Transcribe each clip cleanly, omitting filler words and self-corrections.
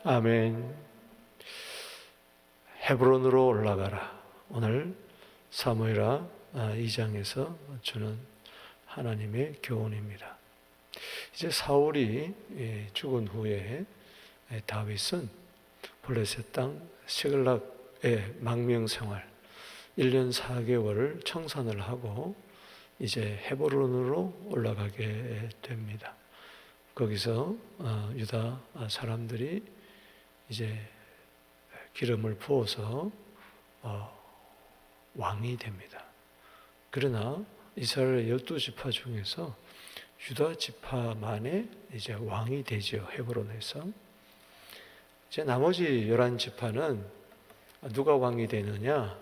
아멘. 헤브론으로 올라가라. 오늘 사무엘하 2장에서 주는 하나님의 교훈입니다. 이제 사울이 죽은 후에 다윗은 블레셋 땅 시글락의 망명생활 1년 4개월을 청산을 하고 이제 헤브론으로 올라가게 됩니다. 거기서 유다 사람들이 이제 기름을 부어서 왕이 됩니다. 그러나 이스라엘 12지파 중에서 유다 지파만의 이제 왕이 되죠. 헤브론에서. 이제 나머지 11지파는 누가 왕이 되느냐?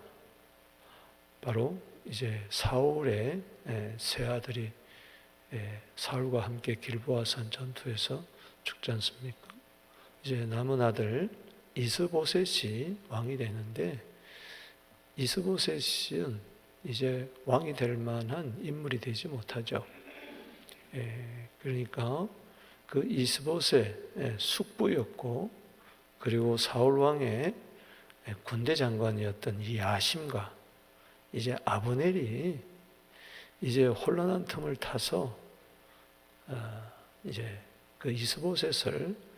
바로 이제 사울의 세 아들이 사울과 함께 길보아산 전투에서 죽지 않습니까? 이제 남은 아들 이스보셋이 왕이 되는데, 이스보셋은 이제 왕이 될 만한 인물이 되지 못하죠. 그러니까 그 이스보셋의 숙부였고, 그리고 사울 왕의 군대 장관이었던 이 야심과 이제 아브넬이 이제 혼란한 틈을 타서 이제 그 이스보셋을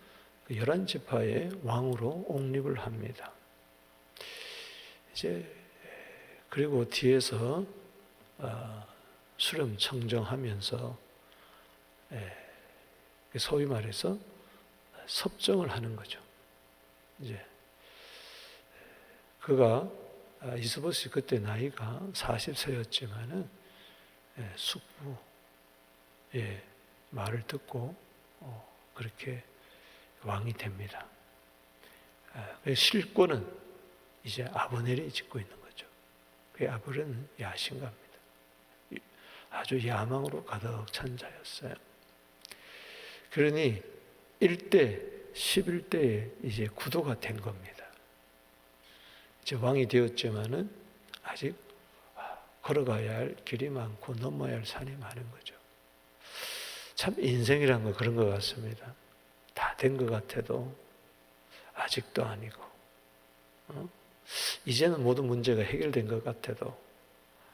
11지파의 왕으로 옹립을 합니다. 이제 그리고 뒤에서 수렴 청정하면서 소위 말해서 섭정을 하는 거죠. 이제 그가 이스보셋이 그때 나이가 40세였지만은 숙부의 말을 듣고 그렇게 왕이 됩니다. 실권은 이제 아브넬이 짓고 있는 거죠. 그 아브넬은 야심가입니다. 아주 야망으로 가득 찬 자였어요. 그러니 1대 11대에 이제 구도가 된 겁니다. 이제 왕이 되었지만은 아직 걸어가야 할 길이 많고 넘어야 할 산이 많은 거죠. 참 인생이란 거 그런 것 같습니다. 다 된 것 같아도 아직도 아니고, 이제는 모든 문제가 해결된 것 같아도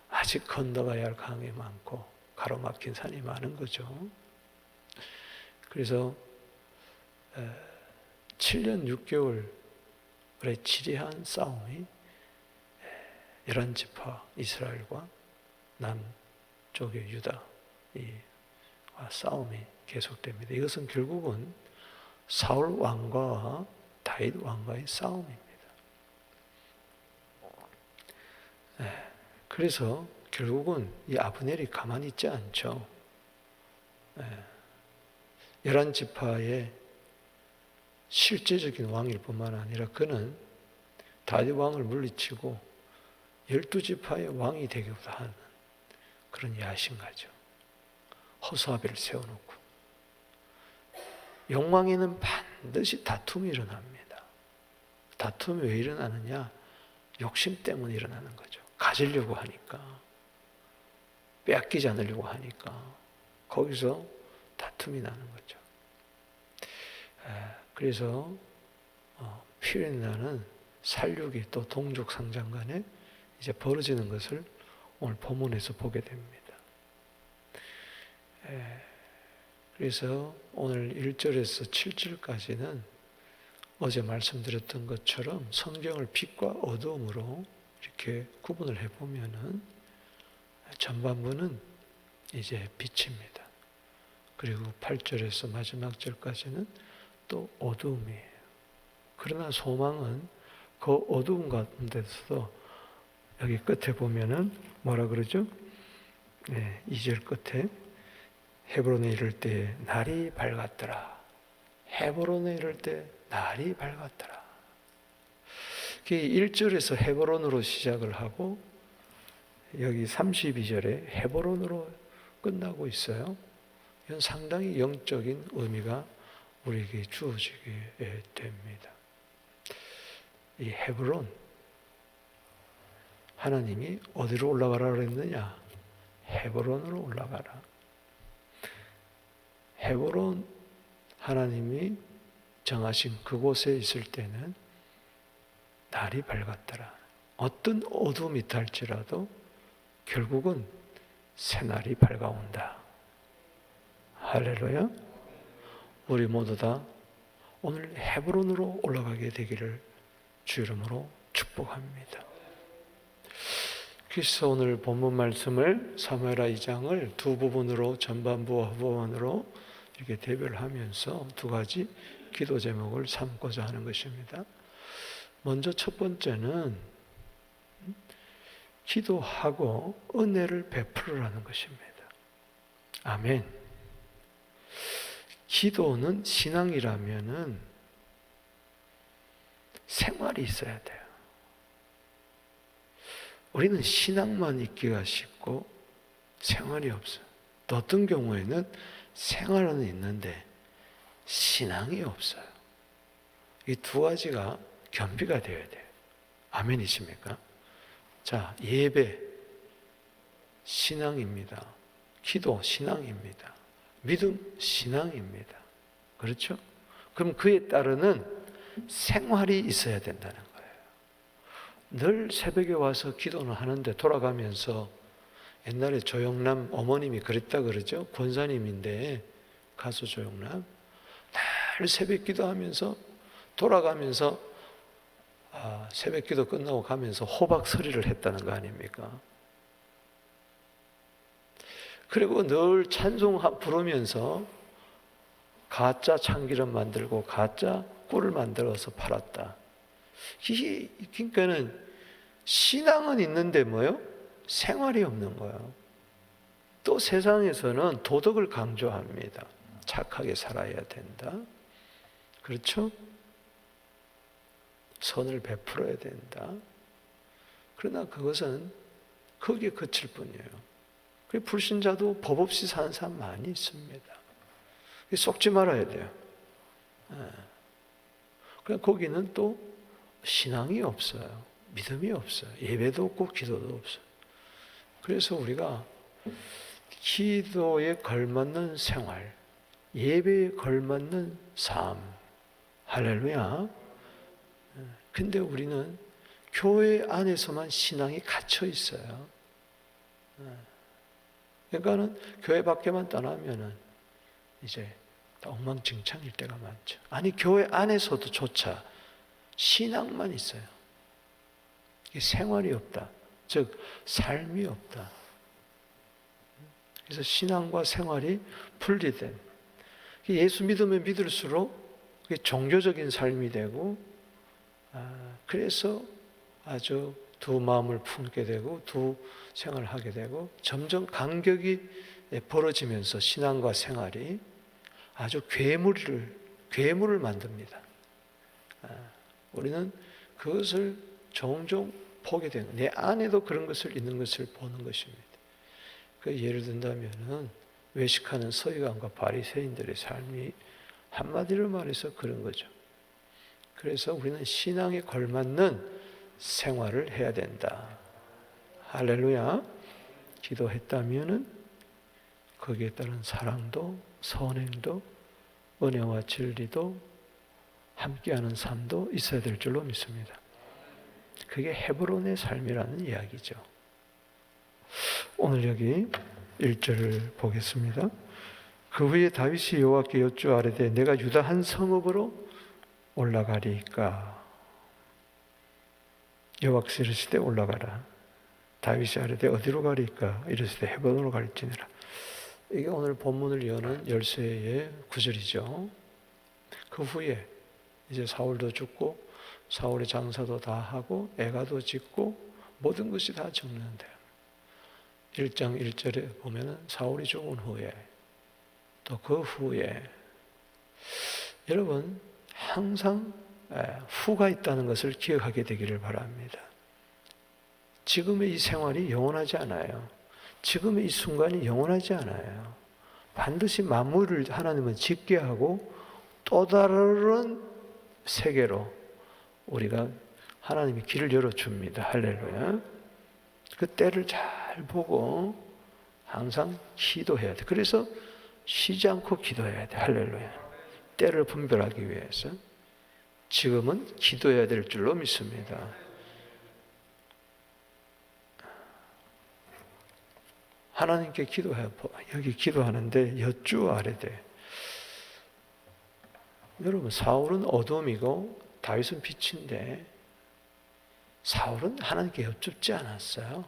아직 건너가야 할 강이 많고 가로막힌 산이 많은 거죠. 그래서 7년 6개월의 지리한 싸움이 11지파 이스라엘과 남쪽의 유다 싸움이 계속됩니다. 이것은 결국은 사울 왕과 다윗 왕과의 싸움입니다. 그래서 결국은 이 아브넬이 가만히 있지 않죠. 11지파의 실제적인 왕일 뿐만 아니라 그는 다윗 왕을 물리치고 12지파의 왕이 되기도 하는 그런 야심가죠. 허수아비를 세워놓고. 영왕에는 반드시 다툼이 일어납니다. 다툼이 왜 일어나느냐? 욕심 때문에 일어나는 거죠. 가지려고 하니까, 빼앗기지 않으려고 하니까 거기서 다툼이 나는 거죠. 그래서 필연이 나는 살육이 또 동족 상장 간에 이제 벌어지는 것을 오늘 본문에서 보게 됩니다. 그래서 오늘 1절에서 7절까지는 어제 말씀드렸던 것처럼 성경을 빛과 어두움으로 이렇게 구분을 해보면은 전반부는 이제 빛입니다. 그리고 8절에서 마지막 절까지는 또 어두움이에요. 그러나 소망은 그 어두움 가운데서도 여기 끝에 보면은 뭐라 그러죠? 2절 끝에 헤브론에 이를 때 날이 밝았더라. 헤브론에 이를 때 날이 밝았더라. 1절에서 헤브론으로 시작을 하고 여기 32절에 헤브론으로 끝나고 있어요. 이건 상당히 영적인 의미가 우리에게 주어지게 됩니다. 이 헤브론, 하나님이 어디로 올라가라 그랬느냐? 헤브론으로 올라가라. 헤브론 하나님이 정하신 그곳에 있을 때는 날이 밝았더라. 어떤 어둠이 탈지라도 결국은 새날이 밝아온다. 할렐루야. 우리 모두 다 오늘 헤브론으로 올라가게 되기를 주 이름으로 축복합니다. 그래서 오늘 본문 말씀을 사무엘하 2장을 두 부분으로 전반부와 후반으로 이렇게 대별하면서 두 가지 기도 제목을 삼고자 하는 것입니다. 먼저 첫 번째는 기도하고 은혜를 베풀으라는 것입니다. 아멘. 기도는 신앙이라면은 생활이 있어야 돼요. 우리는 신앙만 있기가 쉽고 생활이 없어요. 또 어떤 경우에는 생활은 있는데 신앙이 없어요. 이 두 가지가 겸비가 되어야 돼요. 아멘이십니까? 자, 예배 신앙입니다. 기도 신앙입니다. 믿음 신앙입니다. 그렇죠? 그럼 그에 따르는 생활이 있어야 된다는 거예요. 늘 새벽에 와서 기도는 하는데 돌아가면서 옛날에 조영남 어머님이 그랬다 그러죠. 권사님인데 가수 조영남 늘 새벽 기도하면서 돌아가면서 새벽 기도 끝나고 가면서 호박 서리를 했다는 거 아닙니까? 그리고 늘 찬송 부르면서 가짜 참기름 만들고 가짜 꿀을 만들어서 팔았다. 그러니까는 신앙은 있는데 뭐요? 생활이 없는 거예요. 또 세상에서는 도덕을 강조합니다. 착하게 살아야 된다. 그렇죠? 선을 베풀어야 된다. 그러나 그것은 거기에 그칠 뿐이에요. 불신자도 법 없이 사는 사람 많이 있습니다. 속지 말아야 돼요. 그러니까 거기는 또 신앙이 없어요. 믿음이 없어요. 예배도 없고 기도도 없어요. 그래서 우리가 기도에 걸맞는 생활, 예배에 걸맞는 삶, 할렐루야. 근데 우리는 교회 안에서만 신앙이 갇혀 있어요. 그러니까는 교회 밖에만 떠나면은 이제 엉망진창일 때가 많죠. 아니, 교회 안에서도 조차 신앙만 있어요. 생활이 없다. 즉, 삶이 없다. 그래서 신앙과 생활이 분리된. 예수 믿으면 믿을수록 종교적인 삶이 되고, 그래서 아주 두 마음을 품게 되고, 두 생활을 하게 되고, 점점 간격이 벌어지면서 신앙과 생활이 아주 괴물을 만듭니다. 우리는 그것을 종종 보게 되는, 내 안에도 그런 것을 있는 것을 보는 것입니다. 예를 든다면은 외식하는 서기관과 바리새인들의 삶이 한마디로 말해서 그런 거죠. 그래서 우리는 신앙에 걸맞는 생활을 해야 된다. 할렐루야. 기도했다면은 거기에 따른 사랑도 선행도 은혜와 진리도 함께하는 삶도 있어야 될 줄로 믿습니다. 그게 헤브론의 삶이라는 이야기죠. 오늘 여기 1절을 보겠습니다. 그 후에 다윗이 여호와께 여쭈아뢰되 내가 유다 한 성읍으로 올라가리까. 여호와께서 이르시되 올라가라. 다윗이 아뢰되 어디로 가리까. 이르시되 헤브론으로 갈지니라. 이게 오늘 본문을 여는 열쇠의 구절이죠. 그 후에 이제 사울도 죽고 사울의 장사도 다 하고 애가도 짓고 모든 것이 다 죽는데 1장 1절에 보면은 사울이 죽은 후에 또 그 후에 여러분 항상 후가 있다는 것을 기억하게 되기를 바랍니다. 지금의 이 생활이 영원하지 않아요. 지금의 이 순간이 영원하지 않아요. 반드시 만물을 하나님은 짓게 하고 또 다른 세계로 우리가 하나님이 길을 열어줍니다. 할렐루야. 그 때를 잘 보고 항상 기도해야 돼. 그래서 쉬지 않고 기도해야 돼. 할렐루야. 때를 분별하기 위해서 지금은 기도해야 될 줄로 믿습니다. 하나님께 여기 기도하는데 여쭈아래되. 여러분, 사울은 어둠이고 다윗은 빛인데 사울은 하나님께 여쭙지 않았어요.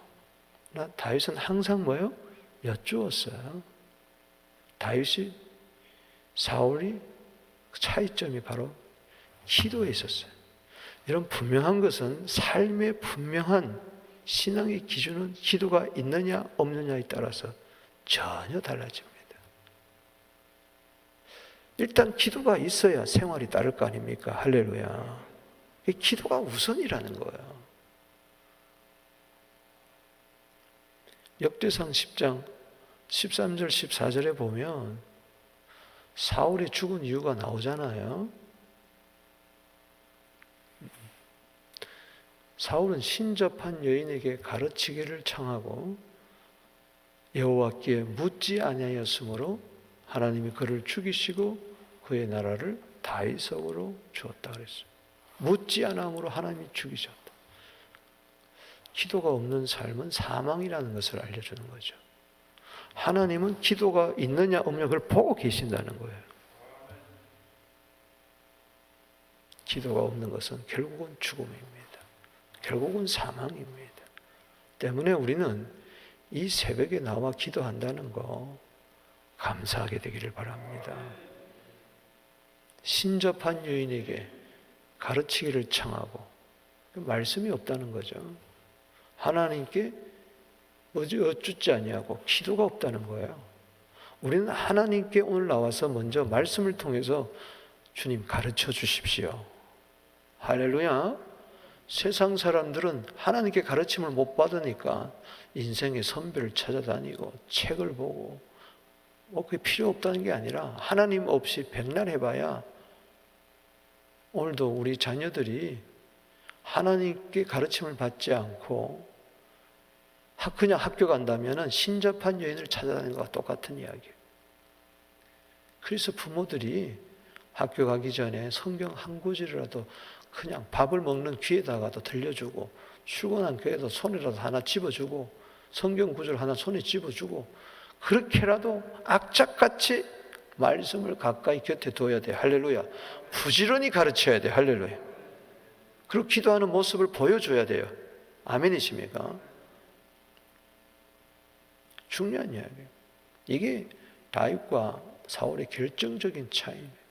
다윗은 항상 뭐요? 여쭈었어요. 다윗이 사울이 차이점이 바로 기도에 있었어요. 이런 분명한 것은 삶의 분명한 신앙의 기준은 기도가 있느냐 없느냐에 따라서 전혀 달라집니다. 일단 기도가 있어야 생활이 따를 거 아닙니까? 할렐루야. 기도가 우선이라는 거예요. 역대상 10장 13절 14절에 보면 사울이 죽은 이유가 나오잖아요. 사울은 신접한 여인에게 가르치기를 청하고 여호와께 묻지 아니하였으므로 하나님이 그를 죽이시고 그의 나라를 다윗에게로 주었다 그랬어요. 묻지 않음으로 하나님이 죽이셨다. 기도가 없는 삶은 사망이라는 것을 알려주는 거죠. 하나님은 기도가 있느냐 없느냐 그걸 보고 계신다는 거예요. 기도가 없는 것은 결국은 죽음입니다. 결국은 사망입니다. 때문에 우리는 이 새벽에 나와 기도한다는 거 감사하게 되기를 바랍니다. 신접한 여인에게 가르치기를 청하고 말씀이 없다는 거죠. 하나님께 어쭈지 아니하고 기도가 없다는 거예요. 우리는 하나님께 오늘 나와서 먼저 말씀을 통해서 주님 가르쳐 주십시오. 할렐루야. 세상 사람들은 하나님께 가르침을 못 받으니까 인생의 선배를 찾아다니고 책을 보고 그게 필요 없다는 게 아니라 하나님 없이 백날 해봐야 오늘도 우리 자녀들이 하나님께 가르침을 받지 않고 그냥 학교 간다면 신접한 여인을 찾아다니는 것과 똑같은 이야기예요. 그래서 부모들이 학교 가기 전에 성경 한 구절이라도 그냥 밥을 먹는 귀에다가도 들려주고 출근한 교회도 손이라도 하나 집어주고 성경 구절 하나 손에 집어주고 그렇게라도 악착같이 말씀을 가까이 곁에 둬야 돼. 할렐루야. 부지런히 가르쳐야 돼. 할렐루야. 그리고 기도하는 모습을 보여줘야 돼요. 아멘이십니까? 중요한 이야기예요. 이게 다윗과 사울의 결정적인 차이입니다.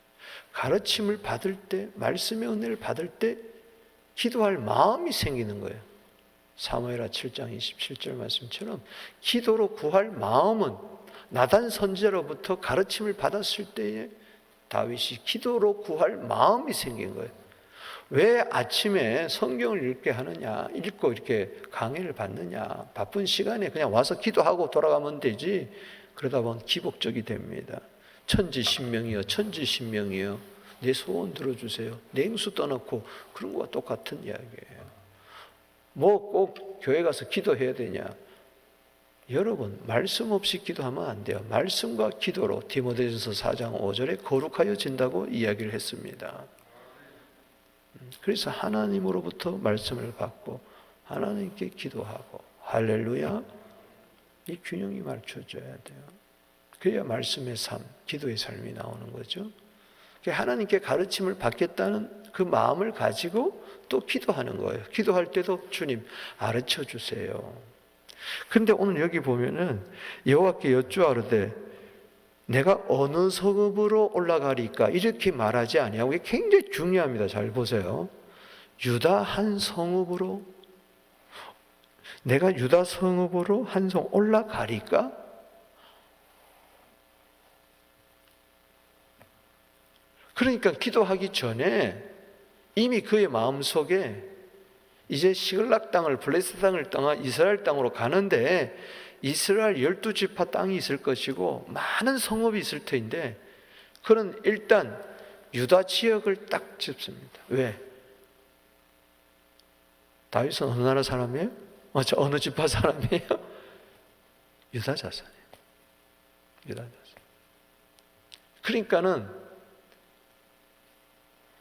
가르침을 받을 때, 말씀의 은혜를 받을 때 기도할 마음이 생기는 거예요. 사무엘하 7장 27절 말씀처럼 기도로 구할 마음은 나단 선지자로부터 가르침을 받았을 때에 다윗이 기도로 구할 마음이 생긴 거예요. 왜 아침에 성경을 읽게 하느냐, 읽고 이렇게 강의를 받느냐, 바쁜 시간에 그냥 와서 기도하고 돌아가면 되지, 그러다 보면 기복적이 됩니다. 천지신명이여 천지신명이여 내 소원 들어주세요. 냉수 떠놓고 그런 거와 똑같은 이야기예요. 뭐 꼭 교회 가서 기도해야 되냐? 여러분 말씀 없이 기도하면 안 돼요. 말씀과 기도로 디모데전서 4장 5절에 거룩하여진다고 이야기를 했습니다. 그래서 하나님으로부터 말씀을 받고 하나님께 기도하고 할렐루야, 이 균형이 맞춰져야 돼요. 그래야 말씀의 삶, 기도의 삶이 나오는 거죠. 하나님께 가르침을 받겠다는 그 마음을 가지고 또 기도하는 거예요. 기도할 때도 주님 가르쳐 주세요. 근데 오늘 여기 보면은 여호와께 여쭈아르되 내가 어느 성읍으로 올라가리까 이렇게 말하지 아니하고 이게 굉장히 중요합니다. 잘 보세요. 유다 한 성읍으로 내가 유다 성읍으로 한 성 올라가리까? 그러니까 기도하기 전에 이미 그의 마음속에 이제 시글락 땅을 블레셋 땅을 떠나 이스라엘 땅으로 가는데 이스라엘 12지파 땅이 있을 것이고 많은 성읍이 있을 터인데 그는 일단 유다 지역을 딱 짚습니다. 왜? 다윗은 어느 나라 사람이에요? 어느 지파 사람이에요? 유다 자손이에요. 유다 자손. 그러니까는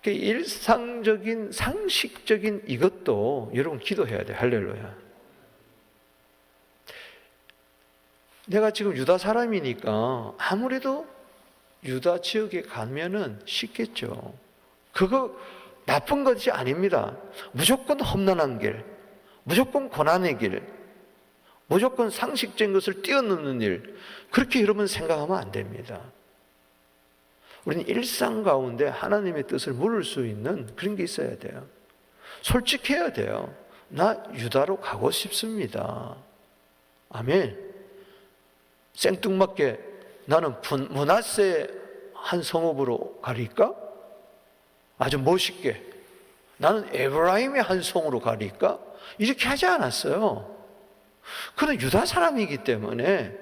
일상적인 상식적인 이것도 여러분 기도해야 돼요. 할렐루야. 내가 지금 유다 사람이니까 아무래도 유다 지역에 가면은 쉽겠죠. 그거 나쁜 것이 아닙니다. 무조건 험난한 길, 무조건 고난의 길, 무조건 상식적인 것을 뛰어넘는 일, 그렇게 여러분 생각하면 안 됩니다. 우리는 일상 가운데 하나님의 뜻을 물을 수 있는 그런 게 있어야 돼요. 솔직해야 돼요. 나 유다로 가고 싶습니다. 아멘. 생뚱맞게 나는 므낫세 한 성읍으로 가리까? 아주 멋있게 나는 에브라임의 한 성으로 가리까? 이렇게 하지 않았어요. 그는 유다 사람이기 때문에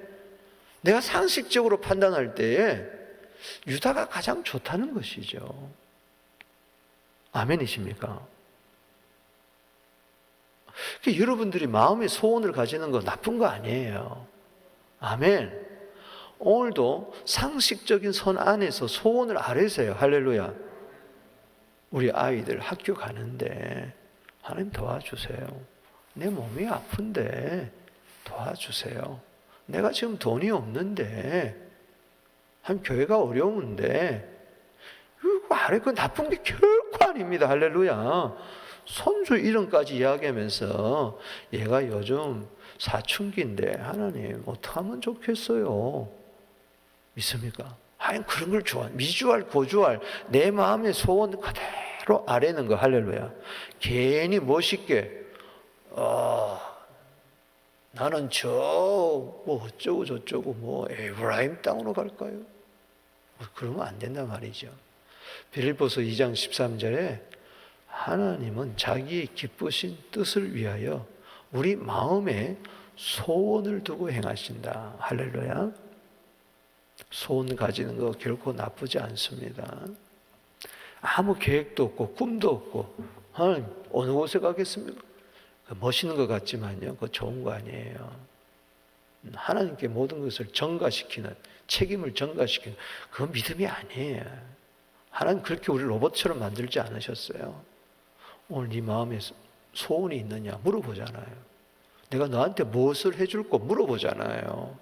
내가 상식적으로 판단할 때에 유다가 가장 좋다는 것이죠. 아멘이십니까? 여러분들이 마음의 소원을 가지는 거 나쁜 거 아니에요. 아멘. 오늘도 상식적인 선 안에서 소원을 아뢰세요. 할렐루야. 우리 아이들 학교 가는데 하나님 도와주세요. 내 몸이 아픈데 도와주세요. 내가 지금 돈이 없는데 한 교회가 어려운데 이거 아래 그 나쁜 게 결코 아닙니다. 할렐루야. 손주 이름까지 이야기하면서 얘가 요즘 사춘기인데 하나님 어떡하면 좋겠어요. 믿습니까? 하여튼 그런 걸 좋아. 미주알 고주알 내 마음의 소원 그대로 아뢰는 거. 할렐루야. 괜히 멋있게 나는 뭐 어쩌고 저쩌고 뭐 에브라임 땅으로 갈까요? 그러면 안 된단 말이죠. 빌립보서 2장 13절에 하나님은 자기의 기쁘신 뜻을 위하여 우리 마음에 소원을 두고 행하신다. 할렐루야. 소원 가지는 거 결코 나쁘지 않습니다. 아무 계획도 없고 꿈도 없고 하나님 어느 곳에 가겠습니까? 멋있는 것 같지만요, 그거 좋은 거 아니에요. 하나님께 모든 것을 전가시키는, 책임을 전가시키는 그건 믿음이 아니에요. 하나님 그렇게 우리 로봇처럼 만들지 않으셨어요. 오늘 네 마음에 소원이 있느냐 물어보잖아요. 내가 너한테 무엇을 해줄 거 물어보잖아요.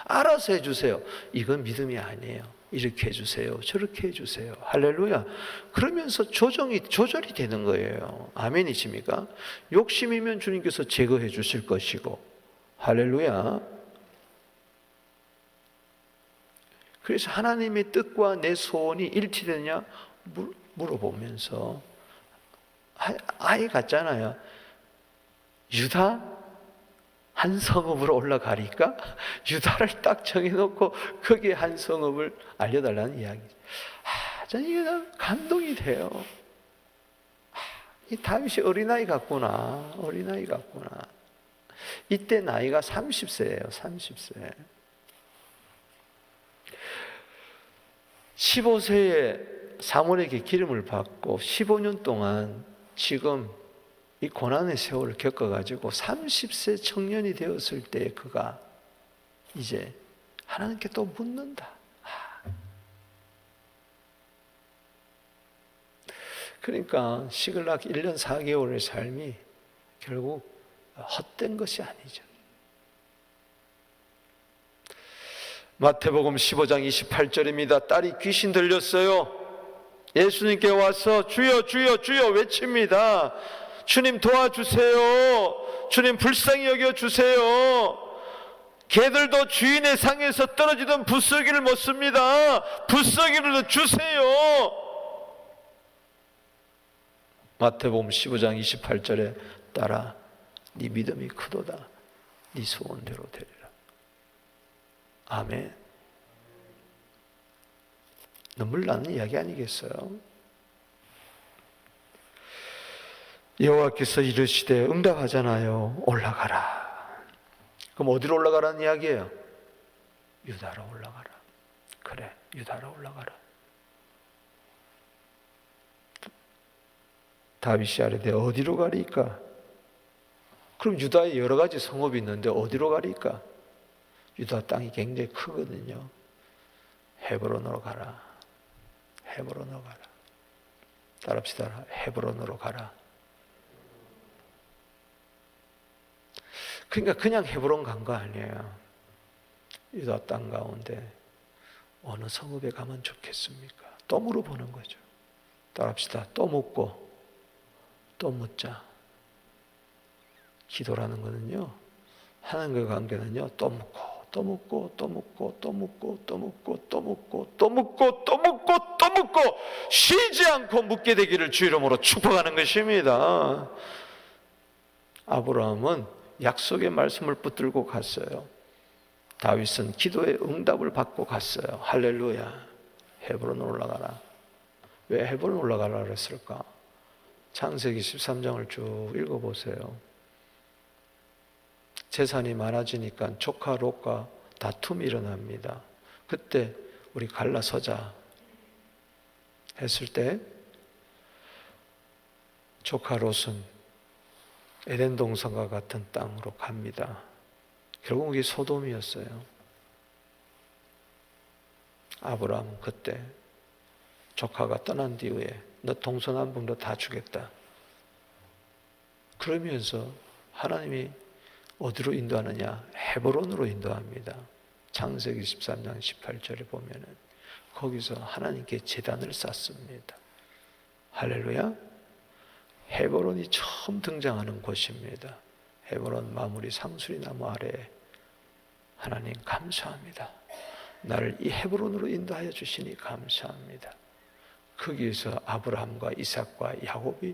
알아서 해주세요. 이건 믿음이 아니에요. 이렇게 해주세요. 저렇게 해주세요. 할렐루야. 그러면서 조절이 되는 거예요. 아멘이십니까? 욕심이면 주님께서 제거해 주실 것이고. 할렐루야. 그래서 하나님의 뜻과 내 소원이 일치되느냐 물어보면서 아예 같잖아요. 유다 한 성읍으로 올라가니까 유다를 딱 정해놓고 거기에 한 성읍을 알려달라는 이야기죠. 저는 이게 감동이 돼요. 이 다윗이 어린아이 같구나. 어린아이 같구나. 이때 나이가 30세예요. 30세. 15세에 사무엘에게 기름을 받고 15년 동안 지금 이 고난의 세월을 겪어가지고 30세 청년이 되었을 때 그가 이제 하나님께 또 묻는다. 그러니까 시글락 1년 4개월의 삶이 결국 헛된 것이 아니죠. 마태복음 15장 28절입니다. 딸이 귀신 들렸어요. 예수님께 와서 주여 주여 주여 외칩니다. 주님 도와주세요. 주님 불쌍히 여겨주세요. 개들도 주인의 상에서 떨어지던 붓서기를 못 씁니다. 붓서기를 주세요. 마태복음 15장 28절에 딸아 네 믿음이 크도다. 네 소원대로 되리라. 아멘. 눈물 나는 이야기 아니겠어요? 여호와께서 이르시되 응답하잖아요. 올라가라. 그럼 어디로 올라가라는 이야기예요? 유다로 올라가라. 그래, 유다로 올라가라. 다윗이 아뢰되 어디로 가리까? 그럼 유다에 여러 가지 성읍이 있는데 어디로 가리까? 유다 땅이 굉장히 크거든요. 헤브론으로 가라. 헤브론으로 가라. 따라합시다. 헤브론으로 가라. 그러니까 그냥 헤브론 간 거 아니에요. 유다 땅 가운데 어느 성읍에 가면 좋겠습니까? 또 물어보는 거죠. 따라합시다. 또 묻고 또 묻자. 기도라는 거는요, 하나님과의 관계는요, 또 묻고 또 묻고 또 묻고 또 묻고 또 묻고 또 묻고 또 묻고 또 묻고 또 묻고 쉬지 않고 묻게 되기를 주 이름으로 축복하는 것입니다. 아브라함은 약속의 말씀을 붙들고 갔어요. 다윗은 기도의 응답을 받고 갔어요. 할렐루야. 헤브론 올라가라. 왜 헤브론 올라가라 그랬을까? 창세기 13장을 쭉 읽어보세요. 재산이 많아지니까 조카 롯과 다툼이 일어납니다. 그때 우리 갈라서자 했을 때 조카 롯은 에덴 동산과 같은 땅으로 갑니다. 결국 이게 소돔이었어요. 아브라함은 그때 조카가 떠난 뒤에 너 동서남북 다 주겠다. 그러면서 하나님이 어디로 인도하느냐? 헤브론으로 인도합니다. 창세기 13장 18절에 보면은 거기서 하나님께 제단을 쌓습니다. 할렐루야. 헤브론이 처음 등장하는 곳입니다. 헤브론 마무리 상수리나무 아래에 하나님 감사합니다. 나를 이 헤브론으로 인도하여 주시니 감사합니다. 거기에서 아브라함과 이삭과 야곱이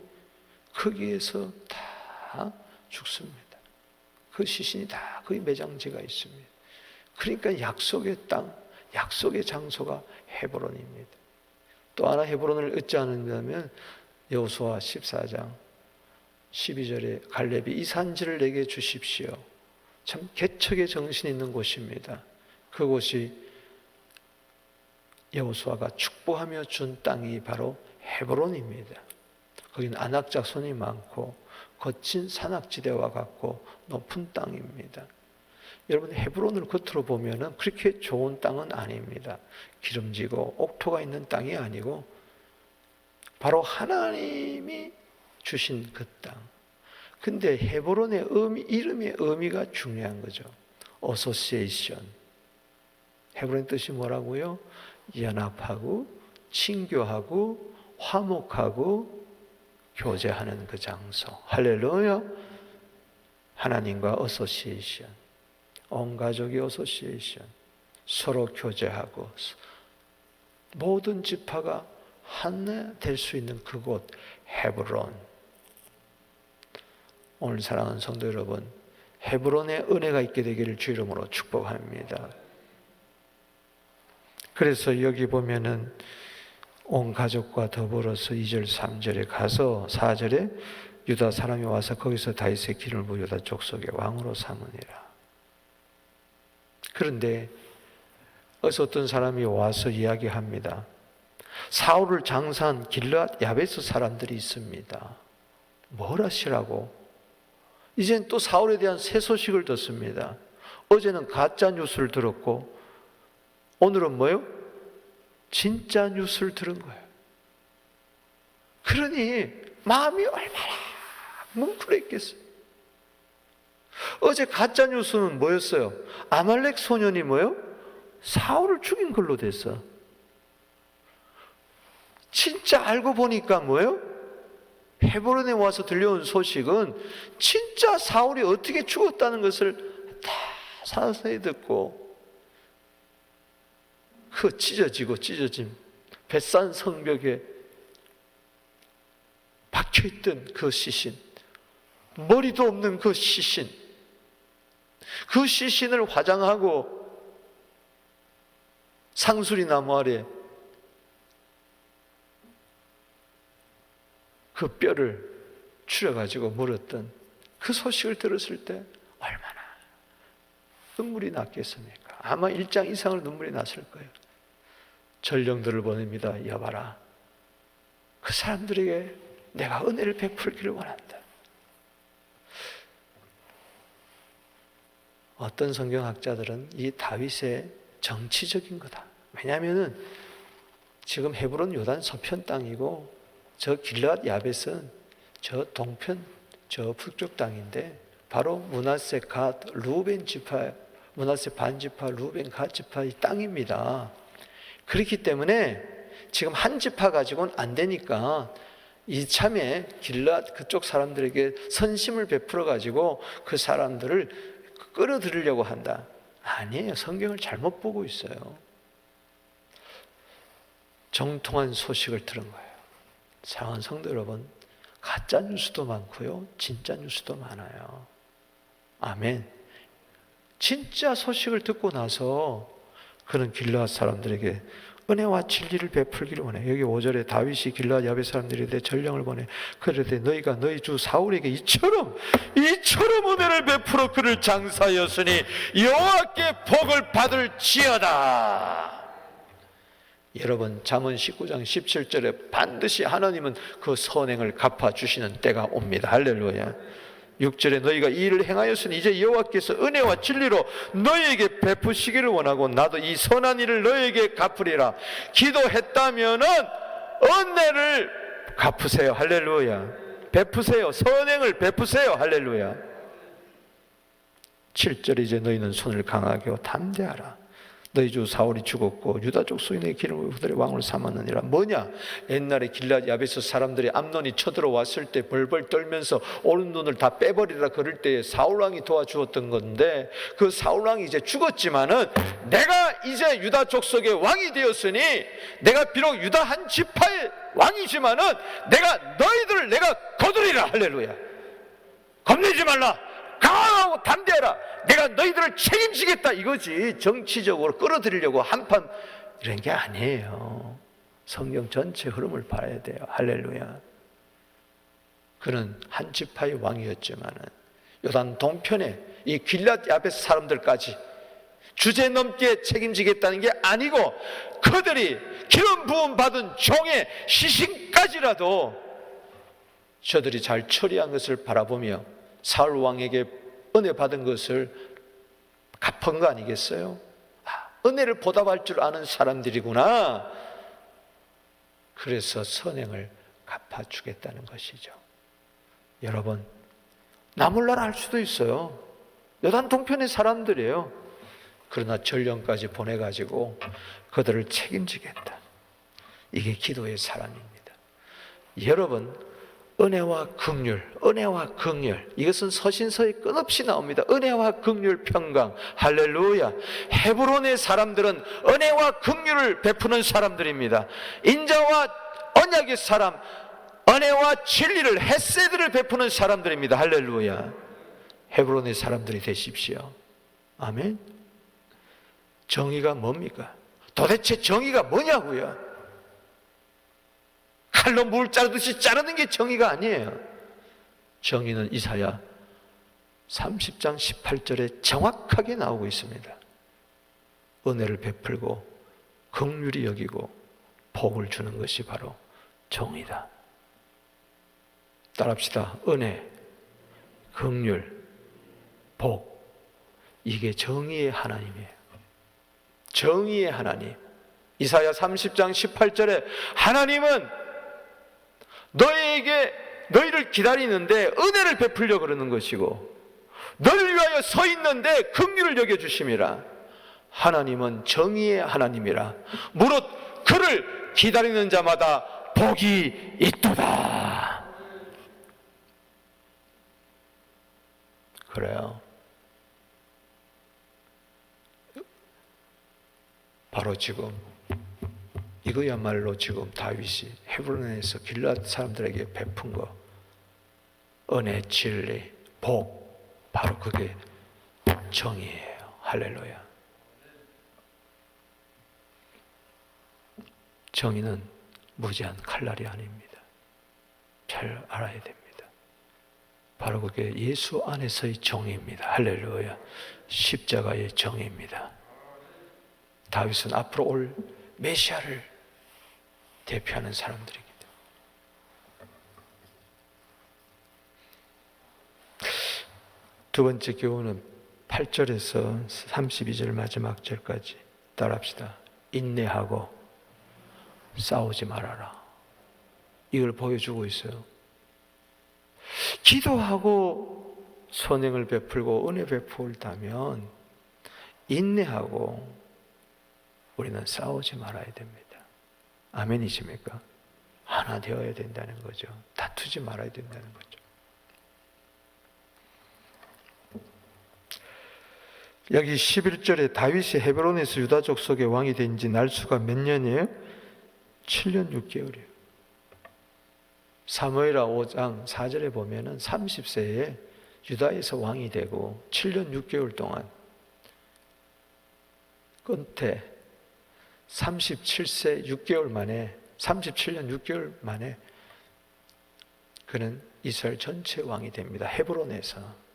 거기에서 다 죽습니다. 그 시신이 다 거기 매장지가 있습니다. 그러니까 약속의 땅, 약속의 장소가 헤브론입니다. 또 하나 헤브론을 얻지 않는다면 여호수아 14장 12절에 갈렙이 이 산지를 내게 주십시오. 참 개척의 정신이 있는 곳입니다. 그곳이 여호수아가 축복하며 준 땅이 바로 헤브론입니다. 거기는 안악작손이 많고 거친 산악지대와 같고 높은 땅입니다. 여러분 헤브론을 겉으로 보면은 그렇게 좋은 땅은 아닙니다. 기름지고 옥토가 있는 땅이 아니고 바로 하나님이 주신 그 땅. 근데 헤브론의 이름의 의미가 중요한 거죠. 어소시에이션. 헤브론의 뜻이 뭐라고요? 연합하고 친교하고 화목하고 교제하는 그 장소. 할렐루야. 하나님과 어소시에이션. 온 가족이 어소시에이션. 서로 교제하고 모든 지파가 하나 될 수 있는 그곳 헤브론. 오늘 사랑하는 성도 여러분, 헤브론의 은혜가 있게 되기를 주 이름으로 축복합니다. 그래서 여기 보면은 온 가족과 더불어서 2절 3절에 가서 4절에 유다 사람이 와서 거기서 다윗의 기름을 부어 유다 족속의 왕으로 삼으니라. 그런데 어떤 사람이 와서 이야기합니다. 사울을 장사한 길르앗 야베스 사람들이 있습니다. 뭘 하시라고? 이젠 또 사울에 대한 새 소식을 듣습니다. 어제는 가짜 뉴스를 들었고 오늘은 뭐요? 진짜 뉴스를 들은 거예요. 그러니 마음이 얼마나 뭉클했겠어요. 어제 가짜 뉴스는 뭐였어요? 아말렉 소년이 뭐요? 사울을 죽인 걸로 됐어. 진짜 알고 보니까 뭐예요? 헤브론에 와서 들려온 소식은 진짜 사울이 어떻게 죽었다는 것을 다 자세히 듣고 그 찢어진 벳산 성벽에 박혀있던 그 시신, 머리도 없는 그 시신, 그 시신을 화장하고 상수리나무 아래 그 뼈를 추려가지고 물었던 그 소식을 들었을 때 얼마나 눈물이 났겠습니까? 아마 1장 이상을 눈물이 났을 거예요. 전령들을 보냅니다. 여봐라, 그 사람들에게 내가 은혜를 베풀기를 원한다. 어떤 성경학자들은 이 다윗의 정치적인 거다. 왜냐하면 지금 헤브론 요단 서편 땅이고 저 길앗 야벳은 저 동편, 저 북쪽 땅인데 바로 므낫세 갓 루벤 지파, 므낫세 반지파, 루벤 갓 지파의 땅입니다. 그렇기 때문에 지금 한 지파 가지고는 안 되니까 이참에 길앗 그쪽 사람들에게 선심을 베풀어 가지고 그 사람들을 끌어들이려고 한다. 아니에요. 성경을 잘못 보고 있어요. 정통한 소식을 들은 거예요. 사랑하는 성도 여러분, 가짜 뉴스도 많고요, 진짜 뉴스도 많아요. 아멘. 진짜 소식을 듣고 나서 그런 길앗 사람들에게 은혜와 진리를 베풀기를 원해. 여기 5절에 다윗이 길앗 야벳 사람들에 대해 전령을 보내. 그러되 너희가 너희 주 사울에게 이처럼 은혜를 베풀어 그를 장사하였으니 여호와께 복을 받을지어다. 여러분, 잠언 19장 17절에 반드시 하나님은 그 선행을 갚아주시는 때가 옵니다. 할렐루야. 6절에 너희가 이 일을 행하였으니 이제 여호와께서 은혜와 진리로 너희에게 베푸시기를 원하고 나도 이 선한 일을 너희에게 갚으리라. 기도했다면은 은혜를 갚으세요. 할렐루야. 베푸세요. 선행을 베푸세요. 할렐루야. 7절에 이제 너희는 손을 강하게 하고 담대하라. 너희 주 사울이 죽었고 유다 족속이 내 기름을 그들의 왕으로 삼았느니라. 뭐냐? 옛날에 길앗 야벳 사람들이 암논이 쳐들어왔을 때 벌벌 떨면서 오른 눈을 다 빼버리라 그럴 때에 사울 왕이 도와주었던 건데, 그 사울 왕이 이제 죽었지만은 내가 이제 유다 족속의 왕이 되었으니 내가 비록 유다 한 지파의 왕이지만은 너희들을 내가 거두리라. 할렐루야. 겁내지 말라. 강하고 담대해라. 내가 너희들을 책임지겠다 이거지. 정치적으로 끌어들이려고 한판 이런 게 아니에요. 성경 전체 흐름을 봐야 돼요. 할렐루야. 그는 한 지파의 왕이었지만은 요단 동편에 이 길앗 야벳 사람들까지 주제넘게 책임지겠다는 게 아니고, 그들이 기름 부음 받은 종의 시신까지라도 저들이 잘 처리한 것을 바라보며 사울 왕에게 은혜 받은 것을 갚은 거 아니겠어요? 은혜를 보답할 줄 아는 사람들이구나. 그래서 선행을 갚아주겠다는 것이죠. 여러분, 나 몰라라 할 수도 있어요. 요단 동편의 사람들이에요. 그러나 전령까지 보내가지고 그들을 책임지겠다. 이게 기도의 사람입니다. 여러분, 은혜와 긍휼, 은혜와 긍휼, 이것은 서신서에 끝없이 나옵니다. 은혜와 긍휼 평강. 할렐루야. 헤브론의 사람들은 은혜와 긍휼을 베푸는 사람들입니다. 인자와 언약의 사람, 은혜와 진리를, 헤세드를 베푸는 사람들입니다. 할렐루야. 헤브론의 사람들이 되십시오. 아멘. 정의가 뭡니까? 도대체 정의가 뭐냐고요? 칼로 물 자르듯이 자르는 게 정의가 아니에요. 정의는 이사야 30장 18절에 정확하게 나오고 있습니다. 은혜를 베풀고 긍휼히 여기고 복을 주는 것이 바로 정의다. 따라합시다. 은혜, 긍휼, 복. 이게 정의의 하나님이에요. 정의의 하나님. 이사야 30장 18절에 하나님은 너희를 기다리는데 은혜를 베풀려 그러는 것이고, 너를 위하여 서 있는데 긍휼을 여겨주심이라. 하나님은 정의의 하나님이라. 무릇 그를 기다리는 자마다 복이 있도다. 그래요. 바로 지금 이거야말로 지금 다윗이 헤브론에서 길앗 사람들에게 베푼 거, 은혜, 진리, 복, 바로 그게 정의예요. 할렐루야. 정의는 무지한 칼날이 아닙니다. 잘 알아야 됩니다. 바로 그게 예수 안에서의 정의입니다. 할렐루야. 십자가의 정의입니다. 다윗은 앞으로 올 메시아를 대표하는 사람들입니다. 두 번째 교훈은 8절에서 32절 마지막 절까지 따라합시다. 인내하고 싸우지 말아라. 이걸 보여주고 있어요. 기도하고 선행을 베풀고 은혜 베풀다면 인내하고 우리는 싸우지 말아야 됩니다. 아멘이십니까? 하나 되어야 된다는 거죠. 다투지 말아야 된다는 거죠. 여기 11절에 다윗이 헤브론에서 유다 족속의 왕이 된 지 날수가 몇 년이에요? 7년 6개월이에요. 사무엘하 5장 4절에 보면은 30세에 유다에서 왕이 되고 7년 6개월 동안 끝에 37세 6개월 만에 37년 6개월 만에 그는 이스라엘 전체 왕이 됩니다. 헤브론에서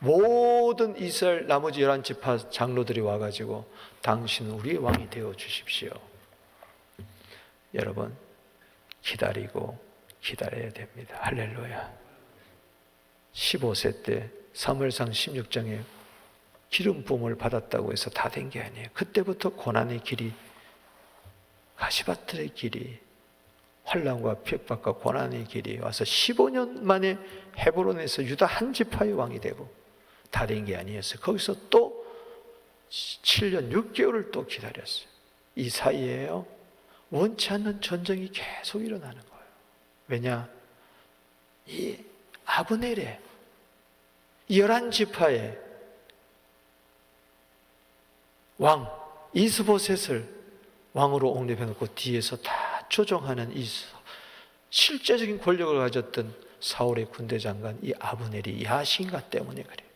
모든 이스라엘 나머지 11지파 장로들이 와가지고 당신은 우리의 왕이 되어 주십시오. 여러분 기다리고 기다려야 됩니다. 할렐루야. 15세 때 사무엘상 16장에 기름 부음을 받았다고 해서 다 된 게 아니에요. 그때부터 고난의 길이, 가시밭들의 길이, 환난과 핍박과 고난의 길이 와서 15년 만에 헤브론에서 유다 한 지파의 왕이 되고 다 된 게 아니었어요. 거기서 또 7년 6개월을 또 기다렸어요. 이 사이에요 원치 않는 전쟁이 계속 일어나는 거예요. 왜냐? 이 아브넬의 11지파의 왕 이스보셋을 왕으로 옹립해놓고 뒤에서 다 조종하는 이 실제적인 권력을 가졌던 사울의 군대 장관 이 아브넬이 야신가 때문에 그래요.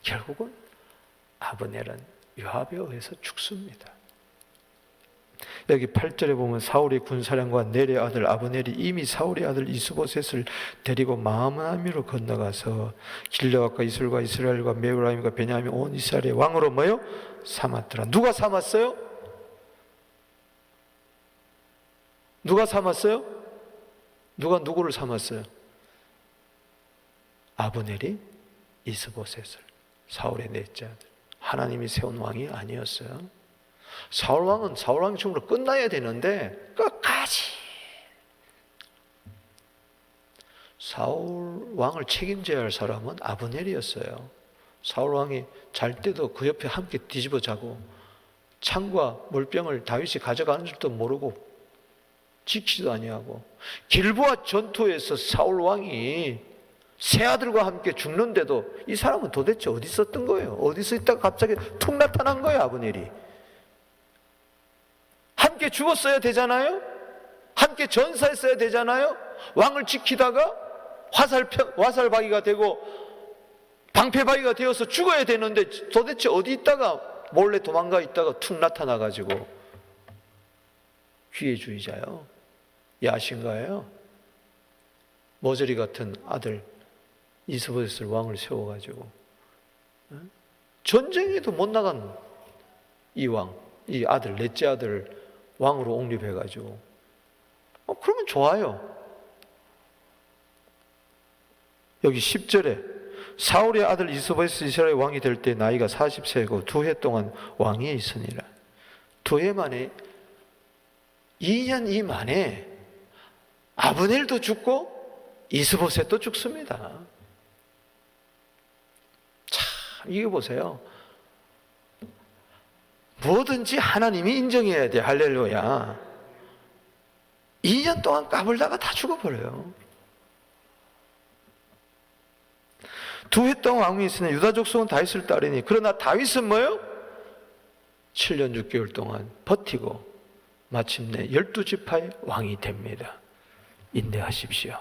결국은 아브넬은 요압에 의해서 죽습니다. 여기 8절에 보면 사울의 군사령관 넬의 아들 아브넬이 이미 사울의 아들 이스보셋을 데리고 마하나임으로 건너가서 길르앗과 이술과 이스라엘과 메우라임과 베냐민 온 이스라엘의 왕으로 뭐요? 삼았더라. 누가 삼았어요? 누가 삼았어요? 누가 누구를 삼았어요? 아브넬이 이스보셋을, 사울의 넷째 아들. 하나님이 세운 왕이 아니었어요. 사울 왕이 죽음으로 끝나야 되는데 끝까지 사울 왕을 책임져야 할 사람은 아브넬이었어요. 사울 왕이 잘 때도 그 옆에 함께 뒤집어 자고 창과 물병을 다윗이 가져가는 줄도 모르고 지키지도 아니하고 길보아 전투에서 사울 왕이 세 아들과 함께 죽는데도 이 사람은 도대체 어디 있었던 거예요? 어디서 있다가 갑자기 툭 나타난 거예요, 아브넬이. 함께 죽었어야 되잖아요? 함께 전사했어야 되잖아요? 왕을 지키다가 화살박이가 되고 방패박이가 되어서 죽어야 되는데 도대체 어디 있다가 몰래 도망가 있다가 툭 나타나가지고 기회주의자요. 야신가예요. 머저리 같은 아들 이스보셋을 왕을 세워가지고 전쟁에도 못 나간 이 왕, 이 아들, 넷째 아들을 왕으로 옹립해가지고 그러면 좋아요. 여기 10절에 사울의 아들 이스보셋이 이스라엘 왕이 될 때 나이가 40세고 2해 동안 왕위에 있으니라. 2해 만에 2년 만에 아브넬도 죽고 이스보셋도 죽습니다. 참 이거 보세요. 뭐든지 하나님이 인정해야 돼. 할렐루야. 2년 동안 까불다가 다 죽어버려요. 2해 동안 왕위에 있으니 유다 족속은 다윗을 따르니 그러나 다윗은 뭐예요? 7년 6개월 동안 버티고 마침내 12지파의 왕이 됩니다. 인내하십시오.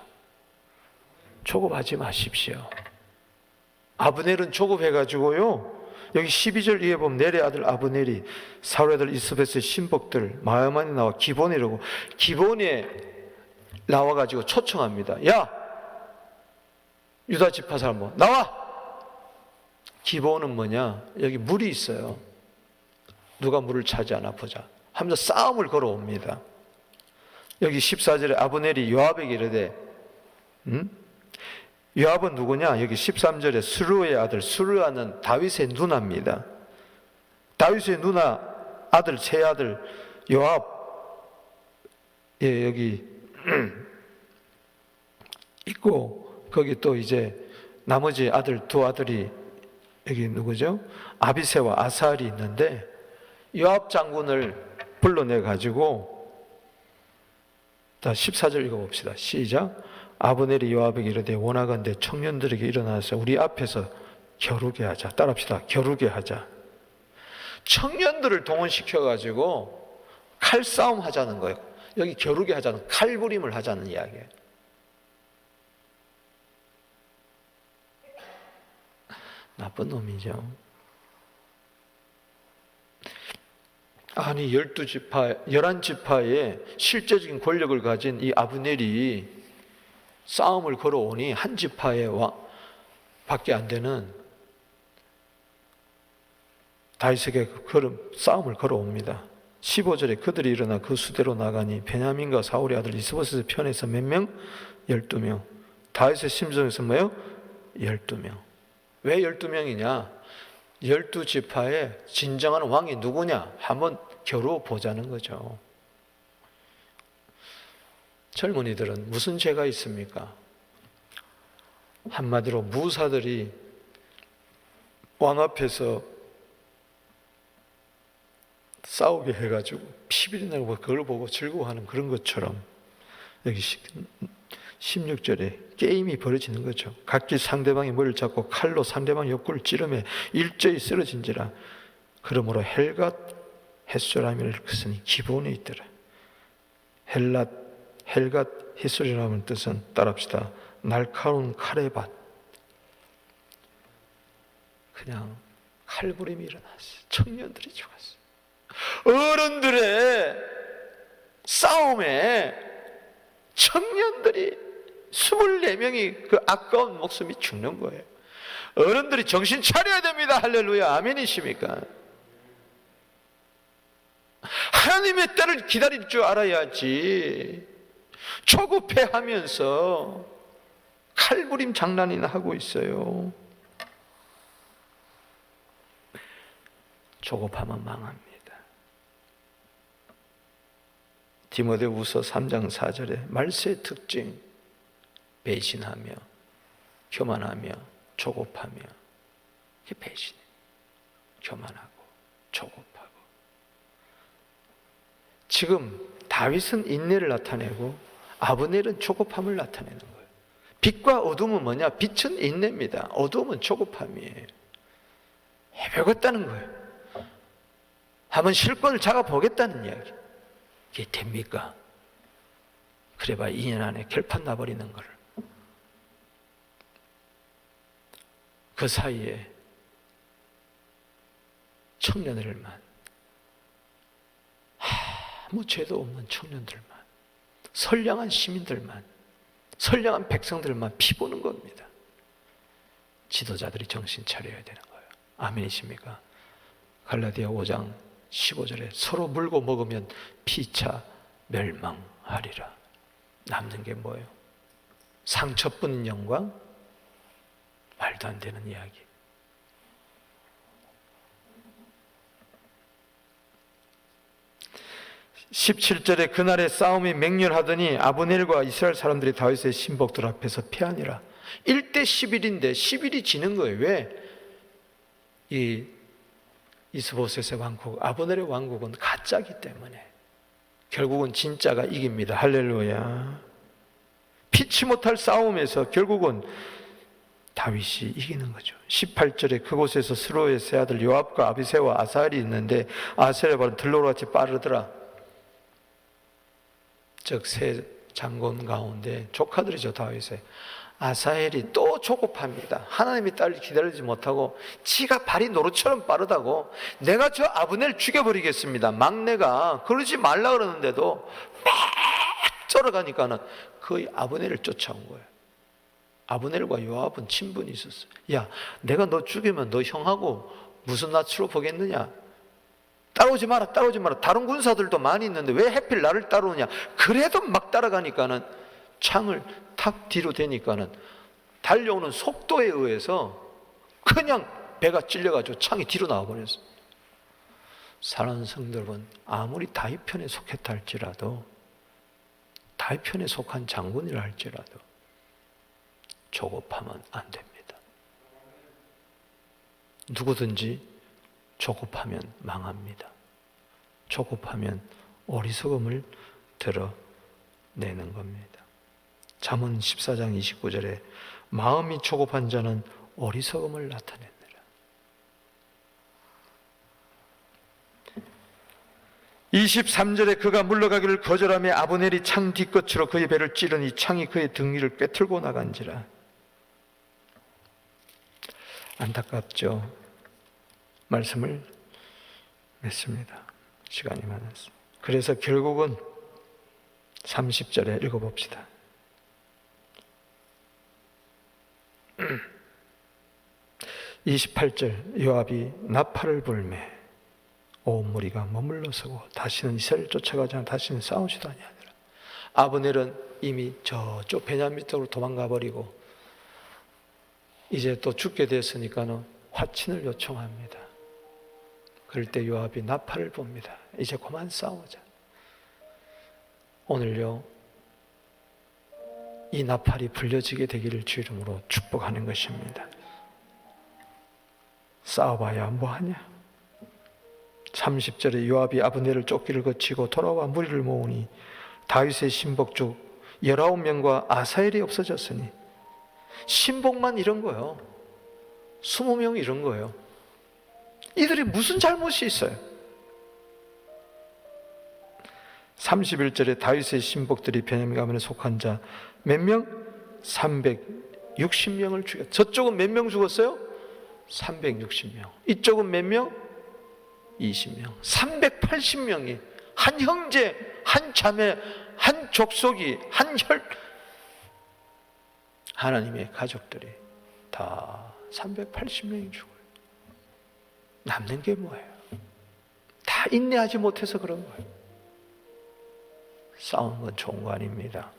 조급하지 마십시오. 아브넬은 조급해가지고요. 여기 12절 위에 보면 넬의 아들 아브넬이 사울의 아들 이스보셋의 신복들 마하만에 나와 기본이라고 기본에 나와가지고 초청합니다. 야! 유다 지파 사람 나와! 기본은 뭐냐? 여기 물이 있어요. 누가 물을 차지하나 보자 하면서 싸움을 걸어옵니다. 여기 14절에 아브넬이 요압에게 이르되 요압은 누구냐? 여기 13절에 스루의 아들, 스루아는 다윗의 누나입니다. 다윗의 누나 아들, 세 아들 요압 예, 여기 있고, 거기 또 이제 나머지 두 아들이 여기 누구죠? 아비새와 아사엘이 있는데, 요압 장군을 불러내 가지고, 다 14절 읽어봅시다. 시작. 아브넬이 요압에게 이르되 원하건대 청년들에게 일어나서 우리 앞에서 겨루게 하자. 따라합시다. 겨루게 하자. 청년들을 동원시켜 가지고 칼싸움 하자는 거예요. 여기 겨루게 하자는, 칼부림을 하자는 이야기예요. 나쁜 놈이죠. 아니 11지파의 실제적인 권력을 가진 이 아브넬이 싸움을 걸어오니 한 지파에 밖에 안 되는 다윗에게 싸움을 걸어옵니다. 15절에 그들이 일어나 그 수대로 나가니 베냐민과 사울의 아들 이스보셋의 편에서 몇 명? 12명. 다윗의 심정에서 뭐예요? 12명. 왜 12명이냐? 12지파의 진정한 왕이 누구냐? 한번 겨뤄보자는 거죠. 젊은이들은 무슨 죄가 있습니까? 한마디로 무사들이 왕 앞에서 싸우게 해가지고 피비리 내고 그걸 보고 즐거워하는 그런 것처럼 여기 16절에 게임이 벌어지는 거죠. 각기 상대방의 머리를 잡고 칼로 상대방 옆구를 찌르며 일제히 쓰러진지라. 그러므로 헬갓 햇소라임을 일컫으니 기본에 있더라. 헬갓 햇소라임의 뜻은 따라합시다. 날카로운 칼의 밭. 그냥 칼부림이 일어났어요. 청년들이 죽었어요. 어른들의 싸움에 청년들이 24명이 그 아까운 목숨이 죽는 거예요. 어른들이 정신 차려야 됩니다. 할렐루야. 아멘이십니까? 하나님의 때를 기다릴 줄 알아야지. 초급해하면서 칼부림 장난이나 하고 있어요. 조급하면 망합니다. 디모데후서 3장 4절에 말세의 특징, 배신하며 교만하며 조급하며. 이게 배신이에요. 교만하고 조급하고. 지금 다윗은 인내를 나타내고 아브넬은 조급함을 나타내는 거예요. 빛과 어둠은 뭐냐? 빛은 인내입니다. 어둠은 조급함이에요. 해보겠다는 거예요. 한번 실권을 잡아보겠다는 이야기. 이게 됩니까? 그래봐 2년 안에 결판 나버리는 거를. 그 사이에 청년들만, 아무 죄도 없는 청년들만, 선량한 시민들만, 선량한 백성들만 피보는 겁니다. 지도자들이 정신 차려야 되는 거예요. 아멘이십니까? 갈라디아 5장 15절에 서로 물고 먹으면 피차 멸망하리라. 남는 게 뭐예요? 상처뿐인 영광? 말도 안 되는 이야기. (17절에) 그날의 싸움이 맹렬하더니 아브넬과 이스라엘 사람들이 다윗의 신복들 앞에서 패하니라. 1대 11인데 11이 지는 거예요. 왜? 이 이스보셋의 왕국, 아브넬의 왕국은 가짜기 때문에 결국은 진짜가 이깁니다. 할렐루야. 피치 못할 싸움에서 결국은 다윗이 이기는 거죠. 18절에 그곳에서 스로의 세 아들 요압과 아비새와 아사엘이 있는데 아사엘의 발은 들로같이 빠르더라. 즉 세 장군 가운데 조카들이죠. 다윗의 아사엘이 또 조급합니다. 하나님의 딸을 기다리지 못하고 지가 발이 노루처럼 빠르다고 내가 저 아브넬 죽여버리겠습니다. 막내가 그러지 말라 그러는데도 막 쫄아가니까는 거의 아브넬을 쫓아온 거예요. 아브넬과 요압은 친분이 있었어요. 야, 내가 너 죽이면 너 형하고 무슨 낯으로 보겠느냐? 따라오지 마라, 따라오지 마라. 다른 군사들도 많이 있는데 왜 하필 나를 따라오냐? 그래도 막 따라가니까는 창을 탁 뒤로 대니까는 달려오는 속도에 의해서 그냥 배가 찔려가지고 창이 뒤로 나와버렸어요. 사랑하는 성도 여러분, 아무리 다윗 편에 속했다 할지라도 다윗편에 속한 장군이라 할지라도 조급하면 안 됩니다. 누구든지 조급하면 망합니다. 조급하면 어리석음을 드러내는 겁니다. 잠언 14장 29절에 마음이 조급한 자는 어리석음을 나타냅니다. 23절에 그가 물러가기를 거절하며 아브넬이 창 뒤끝으로 그의 배를 찌르니 창이 그의 등 위를 꿰뚫고 나간지라. 안타깝죠. 말씀을 맺습니다. 시간이 많아서. 그래서 결국은 30절에 읽어봅시다. 음. 28절 요압이 나팔을 불매 온 무리가 머물러 서고 다시는 이스라엘을 쫓아가지 않아 다시는 싸우지도 아니하니라. 아브넬은 이미 저쪽 베냐민 쪽으로 도망가 버리고 이제 또 죽게 됐으니까는 화친을 요청합니다. 그럴 때 요압이 나팔을 붑니다. 이제 그만 싸우자. 오늘요 이 나팔이 불려지게 되기를 주 이름으로 축복하는 것입니다. 싸워봐야 뭐하냐. 30절에 요압이 아브넬을 쫓기를 거치고 돌아와 무리를 모으니 다윗의 신복 중 19명과 아사엘이 없어졌으니 신복만 이런 거예요. 20명 이런 거예요. 이들이 무슨 잘못이 있어요? 31절에 다윗의 신복들이 베냐민 가문에 속한 자 몇 명? 360명을 죽였어요. 저쪽은 몇 명 죽었어요? 360명. 이쪽은 몇 명? 20명. 380명이 한 형제, 한 자매, 한 족속이, 한 혈, 하나님의 가족들이 다 380명이 죽어요. 남는 게 뭐예요? 다 인내하지 못해서 그런 거예요. 싸우는 건 좋은 거 아닙니다.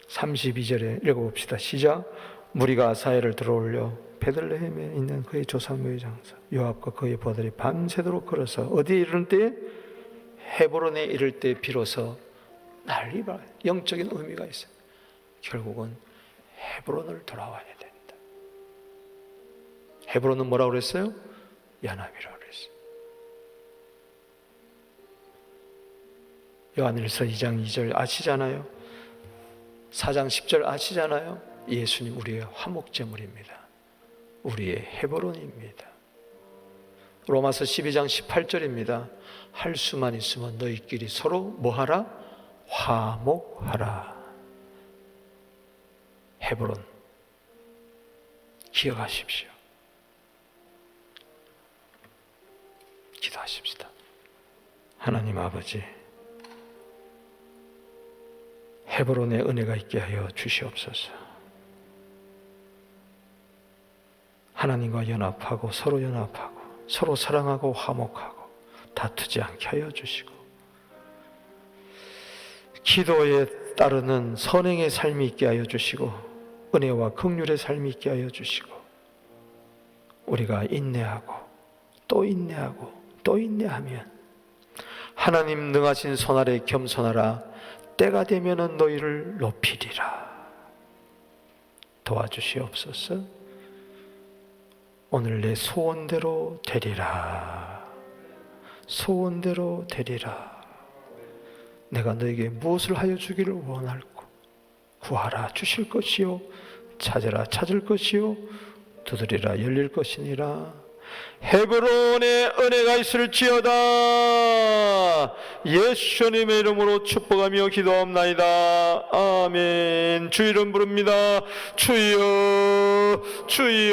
32절에 읽어봅시다. 시작. 무리가 아사엘을 들어올려 베들레헴에 있는 그의 조상묘의 장사 요압과 그의 부하들이 밤새도록 걸어서 어디에 이르는 때에 헤브론에 이를 때 비로소 난리가 영적인 의미가 있어요. 결국은 헤브론을 돌아와야 된다. 헤브론은 뭐라고 그랬어요? 연합이라고 그랬어요. 요한일서 2장 2절 아시잖아요. 4장 10절 아시잖아요. 예수님 우리의 화목제물입니다. 우리의 헤브론입니다. 로마서 12장 18절입니다. 할 수만 있으면 너희끼리 서로 뭐하라? 화목하라. 헤브론 기억하십시오. 기도하십시다. 하나님 아버지, 헤브론의 은혜가 있게 하여 주시옵소서. 하나님과 연합하고 서로 연합하고 서로 사랑하고 화목하고 다투지 않게 하여 주시고 기도에 따르는 선행의 삶이 있게 하여 주시고 은혜와 긍휼의 삶이 있게 하여 주시고 우리가 인내하고 또 인내하고 또 인내하면 하나님 능하신 손 아래 겸손하라. 때가 되면은 너희를 높이리라. 도와주시옵소서. 오늘 내 소원대로 되리라. 소원대로 되리라. 내가 너에게 무엇을 하여 주기를 원할고 구하라 주실 것이요 찾으라 찾을 것이요 두드리라 열릴 것이니라. 헤브론의 은혜가 있을지어다. 예수님의 이름으로 축복하며 기도합나이다. 아멘. 주 이름 부릅니다. 주여 주여.